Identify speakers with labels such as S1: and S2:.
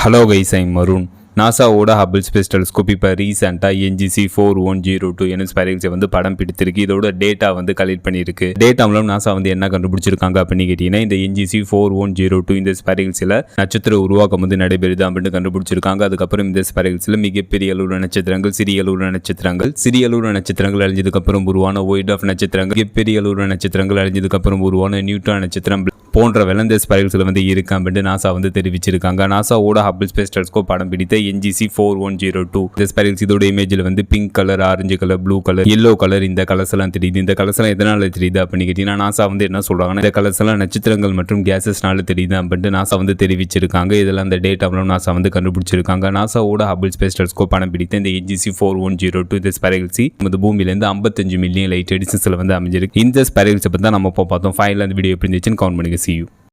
S1: Hello guys, I'm Marun. நாசாவோட Hubble space telescope இப்போ ரீசெண்டாக NGC 4102 என ஸ்பைரல்ஸை வந்து படம் பிடித்திருக்கு. இதோட டேட்டா வந்து கலெக்ட் பண்ணியிருக்கு. டேட்டா மூலம் நாசா வந்து என்ன கண்டுபிடிச்சிருக்காங்க அப்படின்னு கேட்டீங்கன்னா, இந்த NGC 4102 இந்த ஸ்பைரல்ஸில் நட்சத்திர உருவாக்கம் வந்து நடைபெறுது அப்படின்னு கண்டுபிடிச்சிருக்காங்க. அதுக்கப்புறம் இந்த ஸ்பைரல்ஸில் மிகப்பெரிய அளவுள்ள நட்சத்திரங்கள், சிறிய அளவுள்ள நட்சத்திரங்கள் அழிஞ்சதுக்கப்புறம் உருவான ஒயிட் ஆஃப் நட்சத்திரங்கள், மிகப்பெரிய அளவுள்ள நட்சத்திரங்கள் அழிஞ்சதுக்கப்புறம் உருவான நியூட்ரான் நட்சத்திரம் போன்ற இந்த ஸ்பைரல்ஸில் வந்து இருக்கு அப்படின்னு நாசா வந்து தெரிவிச்சிருக்காங்க. நாசாவோட ஹபிள் ஸ்பேஸ் டெலிஸ்கோப் படம் பிடித்த NGC 4102 இந்த ஸ்பைரல்ஸ் இதோட இமேஜில் வந்து pink colour, orange colour, blue colour, yellow colour இந்த கலர்ஸ் எல்லாம் தெரியுது. இந்த கலர்ஸ் எல்லாம் எதனால தெரியுது அப்படின்னு கேட்டீங்கன்னா, நாசா வந்து என்ன சொல்றாங்கன்னா, இந்த கலர்ஸ் எல்லாம் நட்சத்திரங்கள் மற்றும் கேசஸ்னால தெரியுது அப்படின்னு நாசா வந்து தெரிவிச்சிருக்காங்க. இதெல்லாம் அந்த டேட்டா மூலம் நாசா வந்து கண்டுபிடிச்சிருக்காங்க. நாசாவோட ஹபிள் ஸ்பேஸ் டெலிஸ்கோப் படம் பிடித்த இந்த NGC 4102 இந்த ஸ்பைரல்ஸ் இந்த பூமியிலேருந்து 55 மில்லியன் லைட் டிஸ்டன்ஸ்ல வந்து அமைஞ்சிருக்கு. இந்த ஸ்பைரல்ஸை பற்றி தான் நம்ம இப்போ பார்த்தோம். ஃபைனல் அந்த வீடியோ எப்படி இருந்துச்சுன்னு கவுண்ட் பண்ணுங்க. See you.